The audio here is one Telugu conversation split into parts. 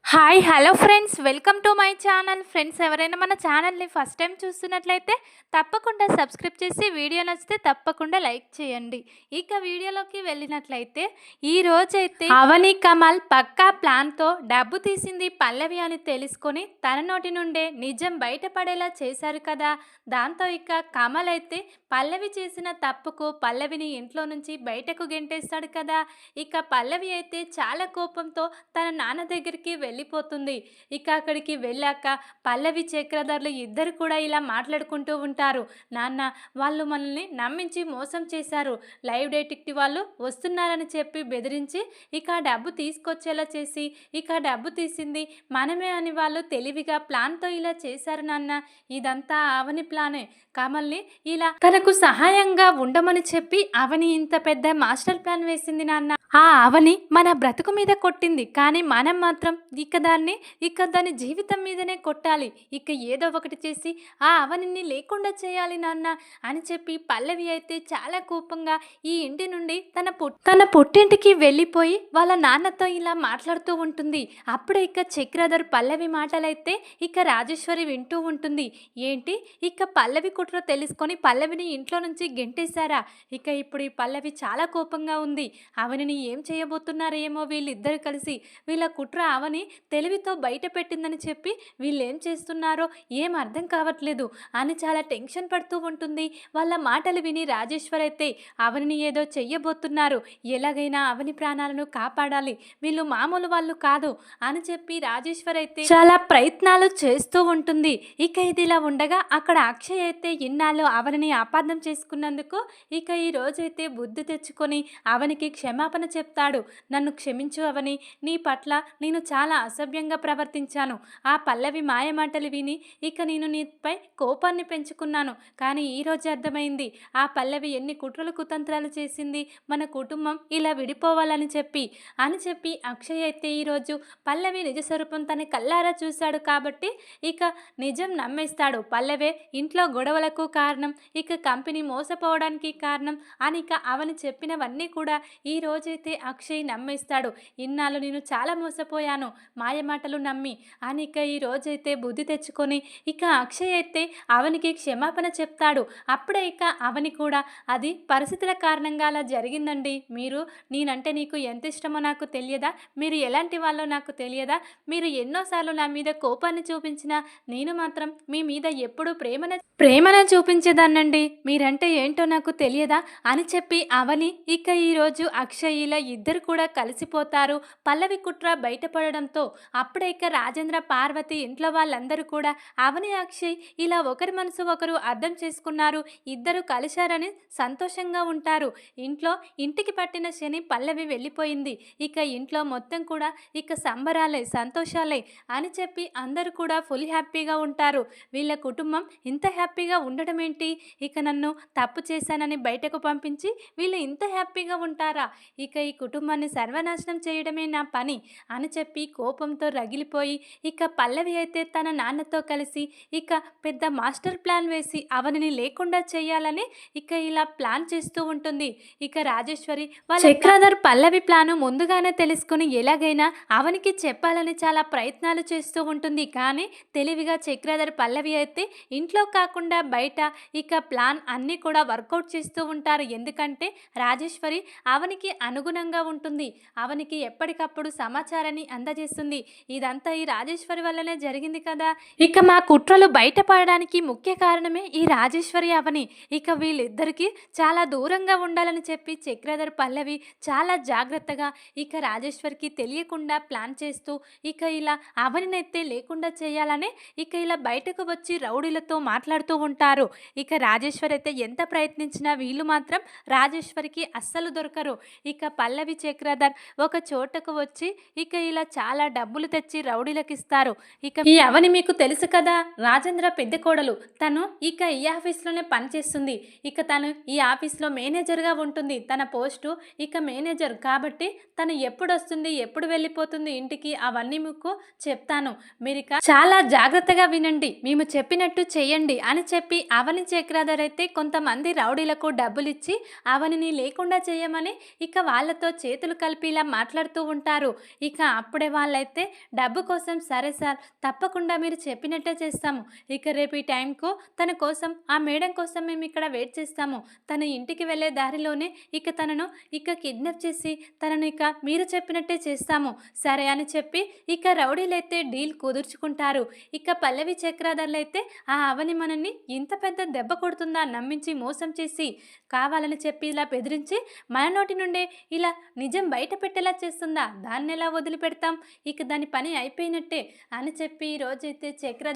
Hi hello friends, welcome to my channel. Friends, ఎవరైనా మన ఛానల్ని ఫస్ట్ టైం చూస్తున్నట్లయితే తప్పకుండా సబ్స్క్రైబ్ చేసి, వీడియో నచ్చితే తప్పకుండా లైక్ చేయండి. ఇక వీడియోలోకి వెళ్ళినట్లయితే ఈ రోజైతే అవని కమల్ పక్కా ప్లాన్తో డబ్బు తీసింది పల్లవి అని తెలుసుకొని తన నోటి నుండే నిజం బయటపడేలా చేశారు కదా. దాంతో ఇక కమల్ అయితే పల్లవి చేసిన తప్పుకు పల్లవిని ఇంట్లో నుంచి బయటకు గెంటేస్తాడు కదా. ఇక పల్లవి అయితే చాలా కోపంతో తన నాన్న దగ్గరికి వెళ్ళిపోతుంది. ఇక అక్కడికి వెళ్ళాక పల్లవి చక్రధర్లు ఇద్దరు కూడా ఇలా మాట్లాడుకుంటూ ఉంటారు. నాన్న, వాళ్ళు మనల్ని నమ్మించి మోసం చేశారు. లైవ్ డిటెక్టివ్ వాళ్ళు వస్తున్నారని చెప్పి బెదిరించి ఇక డబ్బు తీసుకొచ్చేలా చేసి ఇక డబ్బు తీసింది మనమే అని వాళ్ళు తెలివిగా ప్లాన్తో ఇలా చేశారు నాన్న. ఇదంతా అవని ప్లానే. కమల్ని ఇలా తనకు సహాయంగా ఉండమని చెప్పి అవని ఇంత పెద్ద మాస్టర్ ప్లాన్ వేసింది నాన్న. ఆ అవని మన బ్రతుకు మీద కొట్టింది, కానీ మనం మాత్రం ఇక దాని జీవితం మీదనే కొట్టాలి. ఇక ఏదో ఒకటి చేసి ఆ అవనిని లేకుండా చేయాలి నాన్న అని చెప్పి పల్లవి అయితే చాలా కోపంగా ఈ ఇంటి నుండి తన పుట్టింటికి వెళ్ళిపోయి వాళ్ళ నాన్నతో ఇలా మాట్లాడుతూ ఉంటుంది. అప్పుడే ఇక చక్రధర్ పల్లవి మాటలైతే ఇక రాజేశ్వరి వింటూ ఉంటుంది. ఏంటి, ఇక పల్లవి కుట్ర తెలుసుకొని పల్లవిని ఇంట్లో నుంచి గెంటేశారా? ఇక ఇప్పుడు ఈ పల్లవి చాలా కోపంగా ఉంది. అవనిని ఏం చేయబోతున్నారేమో వీళ్ళిద్దరు కలిసి. వీళ్ళ కుట్ర అవని తెలివితో బయట పెట్టిందని చెప్పి వీళ్ళేం చేస్తున్నారో ఏం అర్థం కావట్లేదు అని చాలా టెన్షన్ పడుతూ ఉంటుంది. వాళ్ళ మాటలు విని రాజేశ్వర్ అయితే అవనిని ఏదో చెయ్యబోతున్నారు, ఎలాగైనా అవని ప్రాణాలను కాపాడాలి, వీళ్ళు మామూలు వాళ్ళు కాదు అని చెప్పి రాజేశ్వర్ అయితే చాలా ప్రయత్నాలు చేస్తూ ఉంటుంది. ఇక ఇదిలా ఉండగా అక్కడ అక్షయ్ అయితే ఇన్నాళ్ళు అవనిని అపార్థం చేసుకున్నందుకు ఇక ఈ రోజైతే బుద్ధి తెచ్చుకొని అవనికి క్షమాపణ చెప్తాడు. నన్ను క్షమించు అవని, నీ పట్ల నేను చాలా అసభ్యంగా ప్రవర్తించాను. ఆ పల్లవి మాయమాటలు విని ఇక నేను నీపై కోపాన్ని పెంచుకున్నాను. కానీ ఈరోజు అర్థమైంది ఆ పల్లవి ఎన్ని కుట్రలు కుతంత్రాలు చేసింది మన కుటుంబం ఇలా విడిపోవాలని చెప్పి అక్షయ్ అయితే ఈరోజు పల్లవి నిజ స్వరూపం తన కళ్ళారా చూశాడు కాబట్టి ఇక నిజం నమ్మేస్తాడు. పల్లవే ఇంట్లో గొడవలకు కారణం, ఇక కంపెనీ మోసపోవడానికి కారణం అని ఇక అవని చెప్పినవన్నీ కూడా ఈ రోజైతే అక్షయ్ నమ్మేస్తాడు. ఇన్నాళ్ళు నేను చాలా మోసపోయాను మాయమాటలు నమ్మి అని ఇక ఈ రోజైతే బుద్ధి తెచ్చుకొని ఇక అక్షయ్ అయితే అవనికి క్షమాపణ చెప్తాడు. అప్పుడే ఇక అవని కూడా అది పరిస్థితుల కారణంగా అలా జరిగిందండి. నేనంటే నీకు ఎంత ఇష్టమో నాకు తెలియదా? మీరు ఎలాంటి వాళ్ళో నాకు తెలియదా? మీరు ఎన్నోసార్లు నా మీద కోపాన్ని చూపించినా నేను మాత్రం మీ మీద ఎప్పుడూ ప్రేమను చూపించేదాన్నండి. మీరంటే ఏంటో నాకు తెలియదా అని చెప్పి అవని ఇక ఈరోజు అక్షయ్ ఇలా ఇద్దరు కూడా కలిసిపోతారు. పల్లవి కుట్ర బయటపడడంతో అప్పుడే ఇక రాజేంద్ర, పార్వతి ఇంట్లో వాళ్ళందరూ కూడా అవని, అక్షయ్ ఇలా ఒకరి మనసు ఒకరు అర్థం చేసుకున్నారు, ఇద్దరు కలిశారని సంతోషంగా ఉంటారు. ఇంటికి పట్టిన శని పల్లవి వెళ్ళిపోయింది. ఇక ఇంట్లో మొత్తం కూడా ఇక సంబరాలే, సంతోషాలే అని చెప్పి అందరూ కూడా ఫుల్ హ్యాపీగా ఉంటారు. వీళ్ళ కుటుంబం ఇంత హ్యాపీగా ఉండడం ఏంటి? ఇక నన్ను తప్పు చేశానని బయటకు పంపించి వీళ్ళు ఇంత హ్యాపీగా ఉంటారా? ఇక ఈ కుటుంబాన్ని సర్వనాశనం చేయడమే నా పని అని చెప్పి కోపంతో రగిలిపోయి ఇక పల్లవి అయితే తన నాన్నతో కలిసి ఇక పెద్ద మాస్టర్ ప్లాన్ వేసి అవనిని లేకుండా చేయాలని ఇక ఇలా ప్లాన్ చేస్తూ ఉంటుంది. ఇక రాజేశ్వరి వాళ్ళ చక్రధర్ పల్లవి ప్లాను ముందుగానే తెలుసుకుని ఎలాగైనా అవనికి చెప్పాలని చాలా ప్రయత్నాలు చేస్తూ ఉంటుంది. కానీ తెలివిగా చక్రధర్ పల్లవి అయితే ఇంట్లో కాకుండా బయట ఇక ప్లాన్ అన్నీ కూడా వర్కౌట్ చేస్తూ ఉంటారు. ఎందుకంటే రాజేశ్వరి అవనికి అనుగుణంగా ఉంటుంది, అవనికి ఎప్పటికప్పుడు సమాచారాన్ని అందజేస్తుంది. ఇదంతా ఈ రాజేశ్వరి వల్లనే జరిగింది కదా. ఇక మా కుట్రలు బయటపడడానికి ముఖ్య కారణమే ఈ రాజేశ్వరి, అవని. ఇక వీళ్ళిద్దరికీ చాలా దూరంగా ఉండాలని చెప్పి చక్రధర్ పల్లవి చాలా జాగ్రత్తగా ఇక రాజేశ్వరికి తెలియకుండా ప్లాన్ చేస్తూ ఇక ఇలా అవనినైతే లేకుండా చేయాలని ఇక ఇలా బయటకు వచ్చి రౌడీలతో మాట్లాడుతూ ఉంటారు. ఇక రాజేశ్వరి అయితే ఎంత ప్రయత్నించినా వీళ్ళు మాత్రం రాజేశ్వరికి అస్సలు దొరకరు. ఇక పల్లవి, చక్రధర్ ఒక చోటకు వచ్చి ఇక ఇలా చాలా డబ్బులు తెచ్చి రౌడీలకు ఇస్తారు. ఇక ఈ అవని మీకు తెలుసు కదా, రాజేంద్ర పెద్ద కోడలు. తను ఇక ఈ ఆఫీస్లోనే పనిచేస్తుంది. ఇక తను ఈ ఆఫీస్లో మేనేజర్గా ఉంటుంది. తన పోస్టు ఇక మేనేజర్ కాబట్టి తను ఎప్పుడు వస్తుంది, ఎప్పుడు వెళ్ళిపోతుంది ఇంటికి అవన్నీ మీకు చెప్తాను. మీరు ఇక చాలా జాగ్రత్తగా వినండి, మేము చెప్పినట్టు చేయండి అని చెప్పి అవని, చక్రధర్ అయితే కొంతమంది రౌడీలకు డబ్బులిచ్చి అవనిని లేకుండా చేయమని ఇక వాళ్ళతో చేతులు కలిపి ఇలా మాట్లాడుతూ ఉంటారు. ఇక అప్పుడే వాళ్ళైతే వాళ్ళైతే డబ్బు కోసం సరే సార్ తప్పకుండా మీరు చెప్పినట్టే చేస్తాము. ఇక రేపు ఈ టైంకు తన కోసం ఆ మేడం కోసం మేము ఇక్కడ వెయిట్ చేస్తాము. తన ఇంటికి వెళ్ళే దారిలోనే ఇక తనను కిడ్నాప్ చేసి తనను మీరు చెప్పినట్టే చేస్తాము సరే అని చెప్పి ఇక రౌడీలైతే డీల్ కుదుర్చుకుంటారు. ఇక పల్లవి చక్రధర్లైతే ఆ అవని మనల్ని ఇంత పెద్ద దెబ్బ కొడుతుందా నమ్మించి మోసం చేసి కావాలని చెప్పి ఇలా బెదిరించి మన నోటి నుండే ఇలా నిజం బయట పెట్టేలా చేస్తుందా, దాన్ని ఎలా వదిలిపెడతాం, ఇక దాని పని అయిపోయినట్టే అని చెప్పి ఈరోజైతే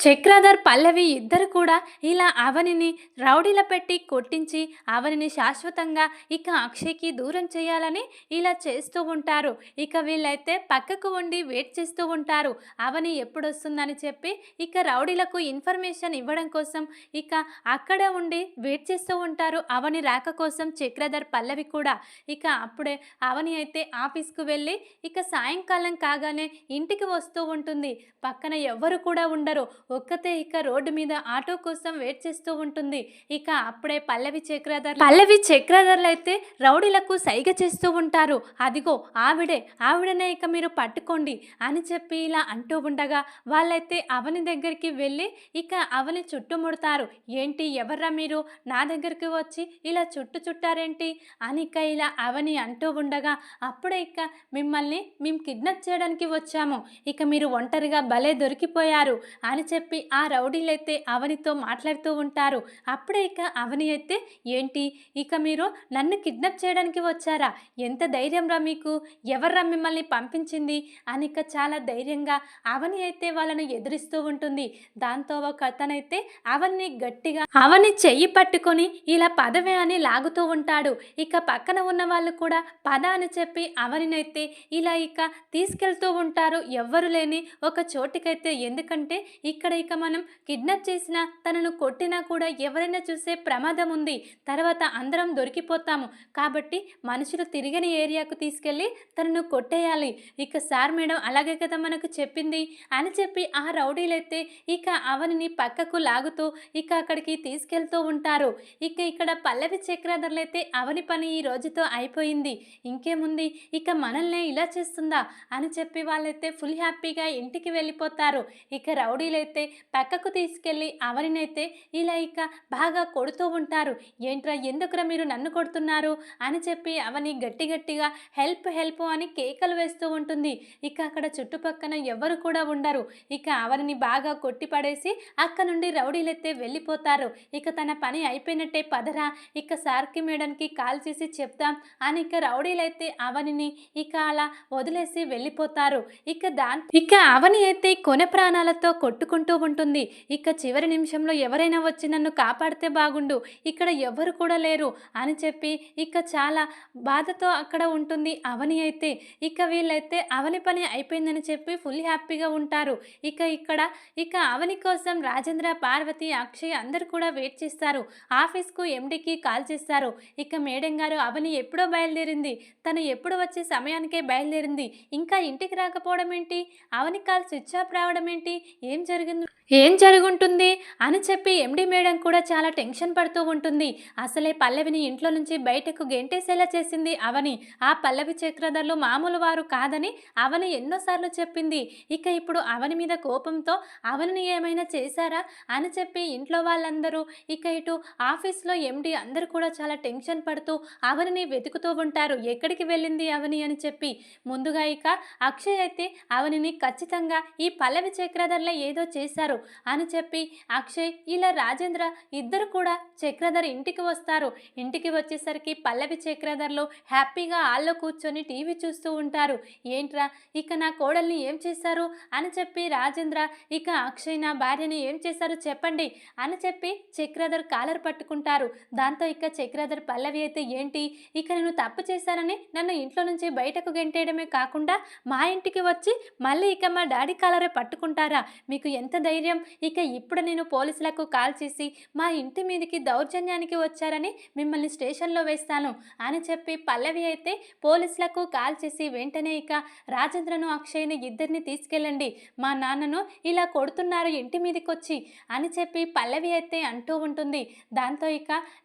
చక్రధర్ పల్లవి ఇద్దరు కూడా ఇలా అవనిని రౌడీల పెట్టి కొట్టించి అవనిని శాశ్వతంగా ఇక అక్షయ్కి దూరం చేయాలని ఇలా చేస్తూ ఉంటారు. ఇక వీళ్ళైతే పక్కకు ఉండి వెయిట్ చేస్తూ ఉంటారు అవని ఎప్పుడు వస్తుందని చెప్పి. ఇక రౌడీలకు ఇన్ఫర్మేషన్ ఇవ్వడం కోసం ఇక అక్కడ ఉండి వెయిట్ చేస్తూ ఉంటారు అవని రాక కోసం చక్రధర్ పల్లవి కూడా. ఇక అప్పుడే అవని అయితే ఆఫీస్కు వెళ్ళి ఇక సాయంకాలం కాగానే ఇంటికి వస్తూ ఉంటుంది. పక్కన ఎవ్వరు కూడా ఉండరు, ఒక్కతే ఇక రోడ్డు మీద ఆటో కోసం వెయిట్ చేస్తూ ఉంటుంది. ఇక అప్పుడే పల్లవి చక్రధర్లు అయితే రౌడీలకు సైగ చేస్తూ ఉంటారు. అదిగో ఆవిడనే ఇక మీరు పట్టుకోండి అని చెప్పి ఇలా అంటూ ఉండగా వాళ్ళైతే అవని దగ్గరికి వెళ్ళి ఇక అవని చుట్టుముడతారు. ఏంటి ఎవర్రా మీరు నా దగ్గరికి వచ్చి ఇలా చుట్టారేంటి అని ఇక ఇలా అవని అంటూ ఉండగా అప్పుడే ఇక మిమ్మల్ని మేము కిడ్నాప్ చేయడానికి వచ్చాము, ఇక మీరు ఒంటరిగా భలే దొరికిపోయారు అని చెప్పి ఆ రౌడీలైతే అవనితో మాట్లాడుతూ ఉంటారు. అప్పుడే ఇక అవని అయితే ఏంటి ఇక మీరు నన్ను కిడ్నాప్ చేయడానికి వచ్చారా, ఎంత ధైర్యం రా మీకు, ఎవర్రా మిమ్మల్ని పంపించింది అని ఇక చాలా ధైర్యంగా అవని అయితే వాళ్ళను ఎదురిస్తూ ఉంటుంది. దాంతో ఒక అతనైతే అవని చెయ్యి పట్టుకొని ఇలా పదవే అని లాగుతూ ఉంటాడు. ఇక పక్కన ఉన్న వాళ్ళు కూడా పద అని చెప్పి అవనినైతే ఇలా ఇక తీసుకెళ్తూ ఉంటారు ఎవ్వరు లేని ఒక చోటికైతే. ఎందుకంటే ఇక్కడ ఇక మనం కిడ్నాప్ చేసినా తనను కొట్టినా కూడా ఎవరైనా చూసే ప్రమాదం ఉంది, తర్వాత అందరం దొరికిపోతాము కాబట్టి మనుషులు తిరిగని ఏరియాకు తీసుకెళ్ళి తనను కొట్టేయాలి. ఇక సార్ మేడం అలాగే కదా మనకు చెప్పింది అని చెప్పి ఆ రౌడీలైతే ఇక అవనిని పక్కకు లాగుతూ ఇక అక్కడికి తీసుకెళ్తూ ఉంటారు. ఇక ఇక్కడ పల్లవి చక్రధర్లైతే అవని పని ఈ రోజుతో అయిపోయింది, ఇంకేముంది ఇక మనల్ని ఇలా చేస్తుందా అని చెప్పి వాళ్ళైతే ఫుల్ హ్యాపీగా ఇంటికి వెళ్ళిపోతారు. ఇక రౌడీలైతే పక్కకు తీసుకెళ్ళి అవనినైతే ఇలా ఇక బాగా కొడుతూ ఉంటారు. ఏంట్రా ఎందుకురా మీరు నన్ను కొడుతున్నారు అని చెప్పి అవని గట్టిగా హెల్ప్ అని కేకలు వేస్తూ ఉంటుంది. ఇక అక్కడ చుట్టుపక్కన ఎవరు కూడా ఉండరు. ఇక అవనిని బాగా కొట్టి పడేసి అక్క నుండి రౌడీలైతే వెళ్ళిపోతారు. ఇక తన పని అయిపోయినట్టే పదరా ఇక సార్కి మేడంకి కాల్ చేసి చెప్తాం అని ఇక రౌడీలైతే అవనిని ఇక అలా వదిలేసి వెళ్ళిపోతారు. ఇక అవని అయితే కొన ప్రాణాలతో కొట్టుకుంటూ ఉంటుంది. ఇక చివరి నిమిషంలో ఎవరైనా వచ్చి నన్ను కాపాడితే బాగుండు, ఇక్కడ ఎవరు కూడా లేరు అని చెప్పి ఇక చాలా బాధతో అక్కడ ఉంటుంది అవని అయితే. ఇక వీళ్ళైతే అవని పని అయిపోయిందని చెప్పి ఫుల్ హ్యాపీగా ఉంటారు. ఇక అవని కోసం రాజేంద్ర, పార్వతి, అక్షయ్ అందరు కూడా వెయిట్ చేస్తారు. ఆఫీస్కు ఎండికి కాల్ చేస్తారు. ఇక మేడం గారు అవని ఎప్పుడో బయలుదేరింది, తను ఎప్పుడు వచ్చే సమయానికే బయలుదేరింది, ఇంకా ఇంటికి రాకపోవడం ఏంటి, అవని కాల్ స్విచ్ ఆఫ్ రావడం ఏంటి, ఏం జరుగుంటుంది అని చెప్పి ఎండి మేడం కూడా చాలా టెన్షన్ పడుతూ ఉంటుంది. అసలే పల్లవిని ఇంట్లో నుంచి బయటకు గెంటేసేలా చేసింది అవని. ఆ పల్లవి చక్రధర్లు మామూలు వారు కాదని అవని ఎన్నోసార్లు చెప్పింది. ఇక ఇప్పుడు అవని మీద కోపంతో అవనిని ఏమైనా చేశారా అని చెప్పి ఇంట్లో వాళ్ళందరూ ఇక ఇటు ఆఫీస్లో ఎండి అందరూ కూడా చాలా టెన్షన్ పడుతూ అవనిని వెతుకుతూ ఉంటారు. ఎక్కడికి వెళ్ళింది అవని అని చెప్పి. ముందుగా ఇక అక్షయ్ అయితే అవనిని ఖచ్చితంగా ఈ పల్లవి చక్రధర్లే ఏదో చేశారు అని చెప్పి అక్షయ్ ఇలా రాజేంద్ర ఇద్దరు కూడా చక్రధర్ ఇంటికి వస్తారు. ఇంటికి వచ్చేసరికి పల్లవి చక్రధర్లు హ్యాపీగా హాల్లో కూర్చొని టీవీ చూస్తూ ఉంటారు. ఏంట్రా ఇక నా కోడల్ని ఏం చేశారు అని చెప్పి రాజేంద్ర ఇక అక్షయ్ నా భార్యని ఏం చేశారు చెప్పండి అని చెప్పి చక్రధర్ కాలర్ పట్టుకుంటారు. దాంతో ఇక చక్రధర్ పల్లవి అయితే ఏంటి ఇక నేను తప్పు చేశానని నన్ను ఇంట్లో నుంచి బయటకు గెంటేయడమే కాకుండా మా ఇంటికి వచ్చి మళ్ళీ ఇక మా డాడీ కాలరే పట్టుకుంటారా, మీకు ఎంత ధైర్యం, ఇక ఇప్పుడు నేను పోలీసులకు కాల్ చేసి మా ఇంటి మీదకి దౌర్జన్యానికి వచ్చారని మిమ్మల్ని స్టేషన్లో వేస్తాను అని చెప్పి పల్లవి అయితే పోలీసులకు కాల్ చేసి వెంటనే ఇక రాజేంద్రను, అక్షయ్ని ఇద్దరిని తీసుకెళ్ళండి, మా నాన్నను ఇలా కొడుతున్నారు ఇంటి మీదకి వచ్చి అని చెప్పి పల్లవి అయితే అంటూ ఉంటుంది. దాంతో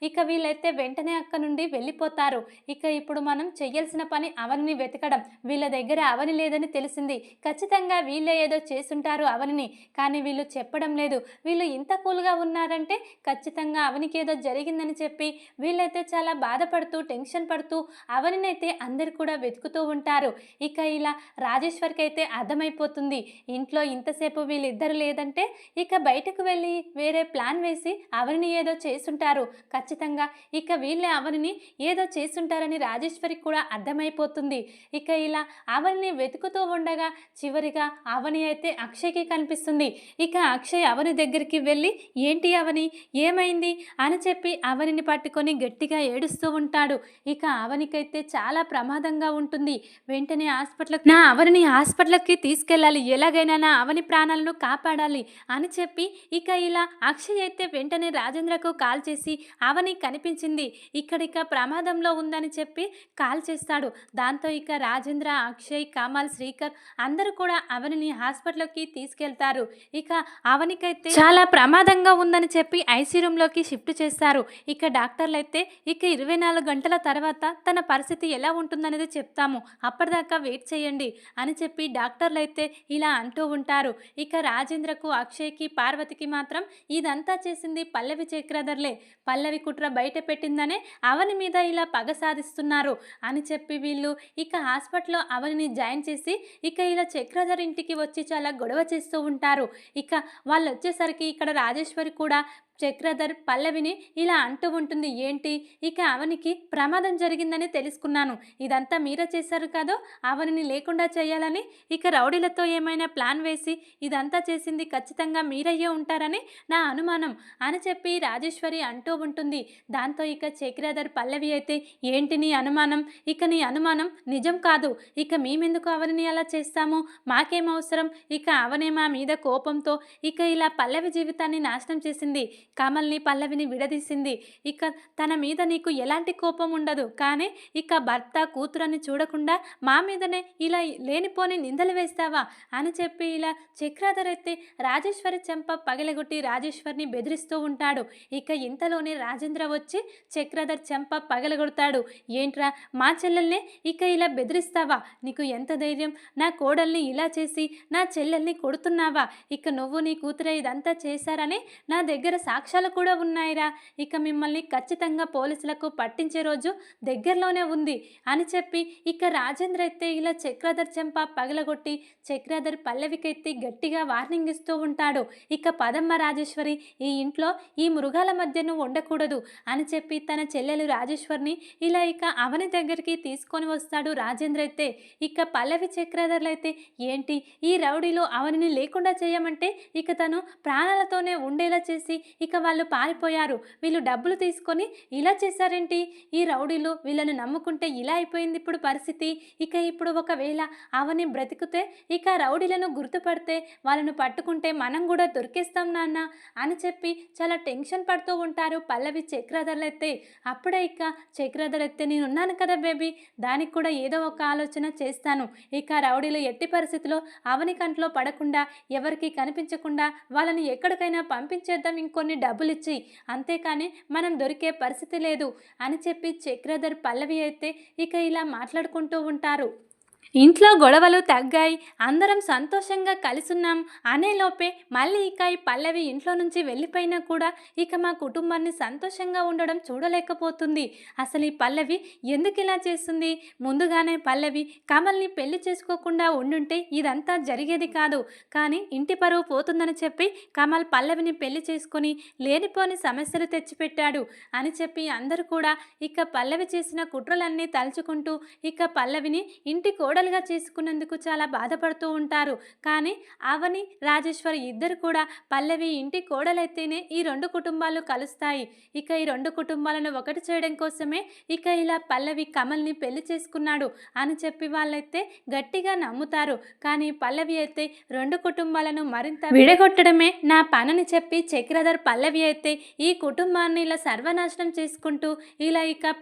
ఇక వీళ్ళైతే వెంటనే అక్క నుండి వెళ్ళిపోతారు. ఇక ఇప్పుడు మనం చెయ్యాల్సిన పని అవనిని వెతకడం. వీళ్ళ దగ్గర అవని లేదని తెలిసింది. ఖచ్చితంగా వీళ్ళే ఏదో చేసుంటారు అవనిని. కానీ వీళ్ళు చెప్పడం లేదు. వీళ్ళు ఇంత కూల్‌గా ఉన్నారంటే ఖచ్చితంగా అవనికి ఏదో జరిగిందని చెప్పి వీళ్ళైతే చాలా బాధపడుతూ, టెన్షన్ పడుతూ అవనినైతే అందరూ కూడా వెతుకుతూ ఉంటారు. ఇక ఇలా రాజేశ్వర్‌కైతే అర్థమైపోతుంది. ఇంట్లో ఇంతసేపు వీళ్ళిద్దరు లేదంటే ఇక బయటకు వెళ్ళి వేరే ప్లాన్ వేసి అవనిని ఏదో చేసుంటారు. ఖచ్చితంగా ఇక వీళ్ళే అవనిని ఏదో చేసుంటారని రాజేశ్వరికి కూడా అర్థమైపోతుంది. ఇక ఇలా అవనిని వెతుకుతూ ఉండగా చివరిగా అవని అయితే అక్షయ్‌కి కనిపిస్తుంది. ఇక అక్షయ్ అవని దగ్గరికి వెళ్ళి ఏంటి అవని ఏమైంది అని చెప్పి అవనిని పట్టుకొని గట్టిగా ఏడుస్తూ ఉంటాడు. ఇక అవనికైతే చాలా ప్రమాదంగా ఉంటుంది. వెంటనే నా అవనిని హాస్పిటల్‌కి తీసుకెళ్ళాలి, ఎలాగైనా నా అవని ప్రాణాలను కాపాడాలి అని చెప్పి ఇక ఇలా అక్షయ్ అయితే వెంటనే రాజేంద్రకు కాల్ చేసి అవని కనిపించింది, ఇక్కడిక ప్రమాదంలో ఉందని చెప్పి కాల్ చేస్తాడు. దాంతో ఇక రాజేంద్ర, అక్షయ్, కమల్, శ్రీకర్ అందరూ కూడా అవనిని హాస్పిటల్‌కి తీసుకెళ్తారు. ఇక అవనికైతే చాలా ప్రమాదంగా ఉందని చెప్పి ఐసీ రూమ్‌లోకి షిఫ్ట్ చేస్తారు. ఇక డాక్టర్లైతే ఇక 24 గంటల తర్వాత తన పరిస్థితి ఎలా ఉంటుందనేది చెప్తాము, అప్పటిదాకా వెయిట్ చేయండి అని చెప్పి డాక్టర్లైతే ఇలా అంటూ ఉంటారు. ఇక రాజేంద్రకు, అక్షయ్‌కి, పార్వతికి మాత్రం ఇదంతా చేసింది పల్లవి చక్రధర్లే, పల్లవి కుట్ర బయట పెట్టిందనే అవని మీద ఇలా పగ సాధిస్తున్నారు అని చెప్పి వీళ్ళు ఇక హాస్పిటల్లో అవనిని జాయిన్ చేసి ఇక ఇలా చక్రధర్ ఇంటికి వచ్చి చాలా గొడవ చేస్తూ ఉంటారు. ఇక వాళ్ళు వచ్చేసరికి ఇక్కడ రాజేశ్వరి కూడా చక్రధర్ పల్లవిని ఇలా అంటూ ఉంటుంది, ఏంటి ఇక అవనికి ప్రమాదం జరిగిందని తెలుసుకున్నాను, ఇదంతా మీరే చేశారు కాదో, అవనిని లేకుండా చేయాలని ఇక రౌడీలతో ఏమైనా ప్లాన్ వేసి ఇదంతా చేసింది ఖచ్చితంగా మీరయ్యే ఉంటారని నా అనుమానం అని చెప్పి రాజేశ్వరి అంటూ ఉంటుంది. దాంతో ఇక చక్రధర్ పల్లవి అయితే ఏంటి నీ అనుమానం, ఇక నీ అనుమానం నిజం కాదు, ఇక మేమెందుకు అవనిని అలా చేస్తాము, మాకేం అవసరం, ఇక అవనే మా మీద కోపంతో ఇక ఇలా పల్లవి జీవితాన్ని నాశనం చేసింది, కమల్ని పల్లవిని విడదీసింది, ఇక తన మీద నీకు ఎలాంటి కోపం ఉండదు, కానీ ఇక భర్త కూతురని చూడకుండా మా మీదనే ఇలా లేనిపోని నిందలు వేస్తావా అని చెప్పి ఇలా చక్రధర్ అయితే రాజేశ్వరి చెంప పగలగొట్టి రాజేశ్వరిని బెదిరిస్తూ ఉంటాడు. ఇక ఇంతలోనే రాజేంద్ర వచ్చి చక్రధర్ చెంప పగలగొడతాడు. ఏంట్రా మా చెల్లెల్ని ఇక ఇలా బెదిరిస్తావా, నీకు ఎంత ధైర్యం, నా కోడల్ని ఇలా చేసి నా చెల్లెల్ని కొడుతున్నావా, ఇక నువ్వు నీ కూతురే ఇదంతా చేశారని నా దగ్గర సాక్ష్యాలు కూడా ఉన్నాయిరా, ఇక మిమ్మల్ని ఖచ్చితంగా పోలీసులకు పట్టించే రోజు దగ్గరలోనే ఉంది అని చెప్పి ఇక రాజేంద్ర అయితే ఇలా చక్రధర్ చెంప పగలగొట్టి చక్రధర్ పల్లవికైతే గట్టిగా వార్నింగ్ ఇస్తూ ఉంటాడు. ఇక పదమ్మ రాజేశ్వరి, ఈ ఇంట్లో ఈ మృగాల మధ్య నువ్వు ఉండకూడదు అని చెప్పి తన చెల్లెలు రాజేశ్వరిని ఇలా ఇక అవని దగ్గరికి తీసుకొని వస్తాడు రాజేంద్ర అయితే. ఇక పల్లవి చక్రధర్లు అయితే ఏంటి ఈ రౌడీలో అవనిని లేకుండా చేయమంటే ఇక తను ప్రాణాలతోనే ఉండేలా చేసి ఇక వాళ్ళు పారిపోయారు, వీళ్ళు డబ్బులు తీసుకొని ఇలా చేశారేంటి, ఈ రౌడీలు వీళ్ళని నమ్ముకుంటే ఇలా అయిపోయింది ఇప్పుడు పరిస్థితి, ఇక ఇప్పుడు ఒకవేళ అవని బ్రతికితే ఇక రౌడీలను గుర్తుపడితే వాళ్ళను పట్టుకుంటే మనం కూడా దొరికేస్తాం నాన్న అని చెప్పి చాలా టెన్షన్ పడుతూ ఉంటారు పల్లవి చక్రధర్లు అయితే. అప్పుడే ఇక చక్రధర్ అయితే నేనున్నాను కదా బేబీ, దానికి కూడా ఏదో ఒక ఆలోచన చేస్తాను, ఇక రౌడీలు ఎట్టి పరిస్థితిలో అవని కంట్లో పడకుండా ఎవరికి కనిపించకుండా వాళ్ళని ఎక్కడికైనా పంపించేద్దాం ఇంకొన్ని డబ్బులిచ్చి, అంతేకాని మనం దొరికే పరిస్థితి లేదు అని చెప్పి చక్రధర్ పల్లవి అయితే ఇక ఇలా మాట్లాడుకుంటూ ఉంటారు. ఇంట్లో గొడవలు తగ్గాయి, అందరం సంతోషంగా కలిసున్నాం అనేలోపే మళ్ళీ ఇక ఈ పల్లవి ఇంట్లో నుంచి వెళ్ళిపోయినా కూడా ఇక మా కుటుంబాన్ని సంతోషంగా ఉండడం చూడలేకపోతుంది. అసలు ఈ పల్లవి ఎందుకు ఇలా చేస్తుంది, ముందుగానే పల్లవి కమల్ని పెళ్లి చేసుకోకుండా ఉండుంటే ఇదంతా జరిగేది కాదు, కానీ ఇంటి పరువు పోతుందని చెప్పి కమల్ పల్లవిని పెళ్లి చేసుకొని లేనిపోని సమస్యలు తెచ్చిపెట్టాడు అని చెప్పి అందరూ కూడా ఇక పల్లవి చేసిన కుట్రలన్నీ తలుచుకుంటూ ఇక పల్లవిని ఇంటి కోడలుగా చేసుకున్నందుకు చాలా బాధపడుతూ ఉంటారు. కానీ అవని, రాజేశ్వరి ఇద్దరు కూడా పల్లవి ఇంటి కోడలైతేనే ఈ రెండు కుటుంబాలు కలుస్తాయి, ఇక ఈ రెండు కుటుంబాలను ఒకటి చేయడం కోసమే ఇక ఇలా పల్లవి కమల్ని పెళ్లి చేసుకున్నాడు అని చెప్పి వాళ్ళైతే గట్టిగా నమ్ముతారు. కానీ పల్లవి అయితే రెండు కుటుంబాలను మరింత విడగొట్టడమే నా పనని చెప్పి చక్రధర్ పల్లవి అయితే ఈ కుటుంబాన్ని ఇలా సర్వనాశనం చేసుకుంటూ ఇలా ఇక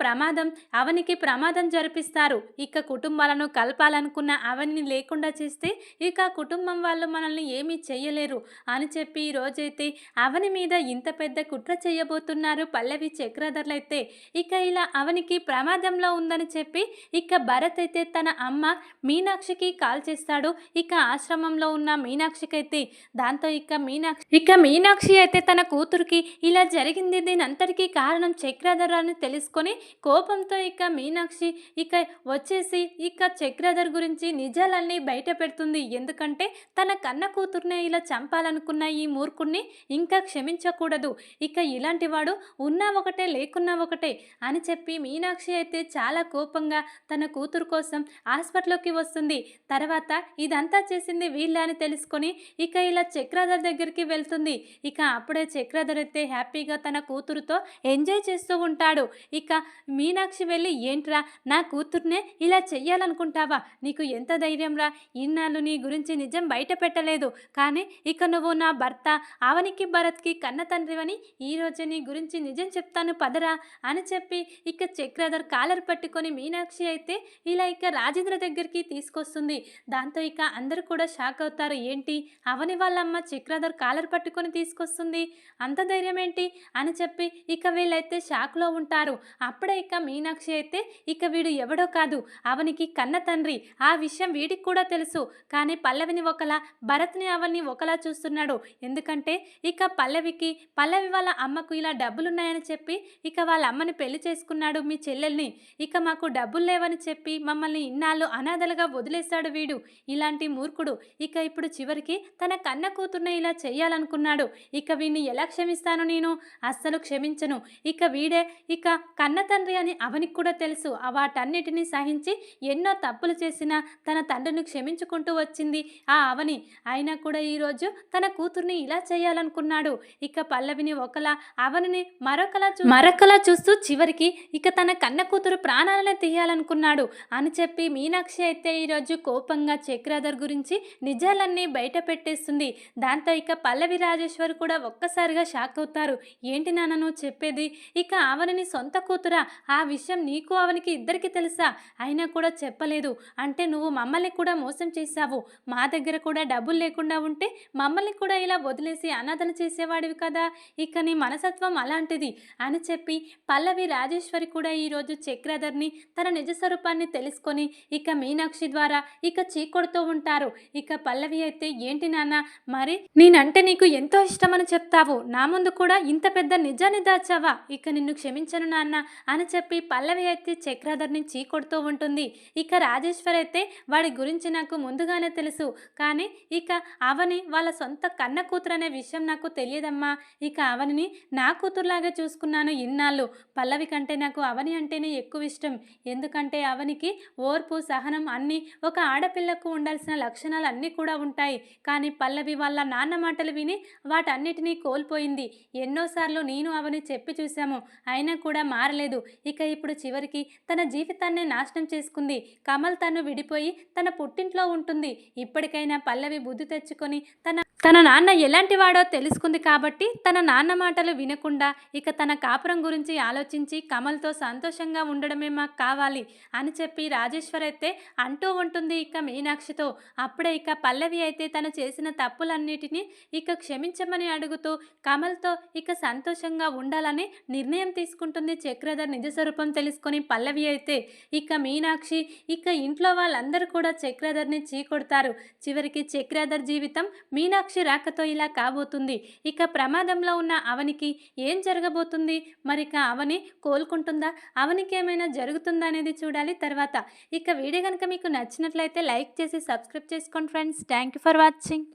అవనికి ప్రమాదం జరిపిస్తారు. ఇక కుటుంబాలను కలపాలి కావాలనుకున్న అవన్నీ లేకుండా చేస్తే ఇక కుటుంబం వాళ్ళు మనల్ని ఏమీ చెయ్యలేరు అని చెప్పి ఈరోజైతే అవని మీద ఇంత పెద్ద కుట్ర చేయబోతున్నారు పల్లవి చక్రధర్లైతే. ఇక ఇలా అవనికి ప్రమాదంలో ఉందని చెప్పి ఇక భరత్ అయితే తన అమ్మ మీనాక్షికి కాల్ చేస్తాడు. ఇక ఆశ్రమంలో ఉన్న మీనాక్షికైతే. దాంతో ఇక మీనాక్షి అయితే తన కూతురికి ఇలా జరిగింది దీనంతటికీ కారణం చక్రధర్ అని తెలుసుకొని కోపంతో ఇక మీనాక్షి ఇక వచ్చేసి ఇక చక్రధర్ గురించి నిజాలన్నీ బయట పెడుతుంది. ఎందుకంటే తన కన్న కూతుర్నే ఇలా చంపాలనుకున్న ఈ మూర్ఖుణ్ణి ఇంకా క్షమించకూడదు. ఇక ఇలాంటి వాడు ఉన్నా ఒకటే లేకున్నా ఒకటే అని చెప్పి మీనాక్షి అయితే చాలా కోపంగా తన కూతురు కోసం హాస్పిటల్లోకి వస్తుంది. తర్వాత ఇదంతా చేసింది వీళ్ళ అని తెలుసుకొని ఇక ఇలా చక్రధర్ దగ్గరికి వెళ్తుంది. ఇక అప్పుడే చక్రధర్ అయితే హ్యాపీగా తన కూతురుతో ఎంజాయ్ చేస్తూ ఉంటాడు. ఇక మీనాక్షి వెళ్ళి ఏంట్రా నా కూతుర్నే ఇలా చెయ్యాలనుకుంటావా, నీకు ఎంత ధైర్యం రా, ఇన్నాళ్ళు నీ గురించి నిజం బయట పెట్టలేదు కానీ ఇక నువ్వు నా భర్త అవనికి భరత్కి కన్న తండ్రివని ఈరోజు నీ గురించి నిజం చెప్తాను పదరా అని చెప్పి ఇక చక్రధర్ కాలర్ పట్టుకొని మీనాక్షి అయితే ఇలా ఇక రాజేంద్ర దగ్గరికి తీసుకొస్తుంది. దాంతో ఇక అందరూ కూడా షాక్ అవుతారు. ఏంటి అవని వాళ్ళమ్మ చక్రధర్ కాలర్ పట్టుకొని తీసుకొస్తుంది, అంత ధైర్యం ఏంటి అని చెప్పి ఇక వీళ్ళైతే షాక్లో ఉంటారు. అప్పుడే ఇక మీనాక్షి అయితే ఇక వీడు ఎవడో కాదు అవనికి కన్న తండ్రి, ఆ విషయం వీడికి కూడా తెలుసు కానీ పల్లవిని ఒకలా భరత్ని అవన్ని ఒకలా చూస్తున్నాడు. ఎందుకంటే ఇక పల్లవి వాళ్ళ అమ్మకు ఇలా డబ్బులున్నాయని చెప్పి ఇక వాళ్ళ అమ్మని పెళ్లి చేసుకున్నాడు మీ చెల్లెల్ని. ఇక మాకు డబ్బులు లేవని చెప్పి మమ్మల్ని ఇన్నాళ్ళు అనాథలుగా వదిలేశాడు వీడు, ఇలాంటి మూర్ఖుడు. ఇక ఇప్పుడు చివరికి తన కన్న కూతుర్ని ఇలా చెయ్యాలనుకున్నాడు. ఇక వీడిని ఎలా క్షమిస్తాను నేను, అస్సలు క్షమించను. ఇక వీడే ఇక కన్న తండ్రి అని అవనికి కూడా తెలుసు. వాటన్నిటినీ సహించి ఎన్నో తప్పులు చేసినా తన తండ్రిని క్షమించుకుంటూ వచ్చింది ఆ అవని. అయినా కూడా ఈరోజు తన కూతుర్ని ఇలా చేయాలనుకున్నాడు. ఇక పల్లవిని ఒకలా అవనిని మరొకలా చూస్తూ చివరికి ఇక తన కన్న కూతురు ప్రాణాలనే తీయాలనుకున్నాడు అని చెప్పి మీనాక్షి అయితే ఈరోజు కోపంగా చక్రధర్ గురించి నిజాలన్నీ బయట పెట్టేస్తుంది. దాంతో ఇక పల్లవి రాజేశ్వర్ కూడా ఒక్కసారిగా షాక్ అవుతారు. ఏంటి నాన్న నువ్వు చెప్పేది, ఇక అవనిని సొంత కూతురా, ఆ విషయం నీకు అవనికి ఇద్దరికి తెలుసా, అయినా కూడా చెప్పలేదు అంటే నువ్వు మమ్మల్ని కూడా మోసం చేశావు, మా దగ్గర కూడా డబ్బులు లేకుండా ఉంటే మమ్మల్ని కూడా ఇలా వదిలేసి అనాథలు చేసేవాడివి కదా, ఇక నీ మనసత్వం అలాంటిది అని చెప్పి పల్లవి రాజేశ్వరి కూడా ఈరోజు చక్రధర్ని తన నిజ స్వరూపాన్ని తెలుసుకొని ఇక మీనాక్షి ద్వారా ఇక చీకొడుతూ ఉంటారు. ఇక పల్లవి అయితే ఏంటి నాన్న మరి నేనంటే నీకు ఎంతో ఇష్టమని చెప్తావు, నా ముందు కూడా ఇంత పెద్ద నిజాన్ని దాచావా, ఇక నిన్ను క్షమించను నాన్న అని చెప్పి పల్లవి అయితే చక్రధర్ని చీకొడుతూ ఉంటుంది. ఇక రాజేశ్వర్ అయితే వాడి గురించి నాకు ముందుగానే తెలుసు కానీ ఇక అవని వాళ్ళ సొంత కన్న కూతురు అనే విషయం నాకు తెలియదమ్మా, ఇక అవనిని నా కూతురులాగా చూసుకున్నాను ఇన్నాళ్ళు, పల్లవి కంటే నాకు అవని అంటేనే ఎక్కువ ఇష్టం. ఎందుకంటే అవనికి ఓర్పు సహనం అన్నీ ఒక ఆడపిల్లకు ఉండాల్సిన లక్షణాలు అన్నీ కూడా ఉంటాయి. కానీ పల్లవి వాళ్ళ నాన్న మాటలు విని వాటన్నిటినీ కోల్పోయింది. ఎన్నోసార్లు నేను అవని చెప్పి చూశాము అయినా కూడా మారలేదు. ఇక ఇప్పుడు చివరికి తన జీవితాన్నే నాశనం చేసుకుంది. కమల్ తను విడిపోయి తన పుట్టింట్లో ఉంటుంది. ఇప్పటికైనా పల్లవి బుద్ధి తెచ్చుకొని తన నాన్న ఎలాంటి వాడో తెలుసుకుంది కాబట్టి తన నాన్న మాటలు వినకుండా ఇక తన కాపురం గురించి ఆలోచించి కమల్తో సంతోషంగా ఉండడమే మాకు కావాలి అని చెప్పి రాజేశ్వర్ అయితే అంటూ ఉంటుంది ఇక మీనాక్షితో. అప్పుడే ఇక పల్లవి అయితే తను చేసిన తప్పులన్నిటినీ ఇక క్షమించమని అడుగుతూ కమల్తో ఇక సంతోషంగా ఉండాలని నిర్ణయం తీసుకుంటుంది. చక్రధర్ నిజ స్వరూపం తెలుసుకొని పల్లవి అయితే ఇక మీనాక్షి ఇక ఇంట్లో వాళ్ళందరూ కూడా చక్రధర్ని చీకొడతారు. చివరికి చక్రధర్ జీవితం మీనాక్షి రాకతో ఇలా కాబోతుంది. ఇక ప్రమాదంలో ఉన్న అవనికి ఏం జరగబోతుంది, మరిక అవని కోలుకుంటుందా, అవనికి ఏమైనా జరుగుతుందా అనేది చూడాలి తర్వాత. ఇక వీడియో కనుక మీకు నచ్చినట్లయితే లైక్ చేసి సబ్స్క్రైబ్ చేసుకోండి friends. Thank you for watching.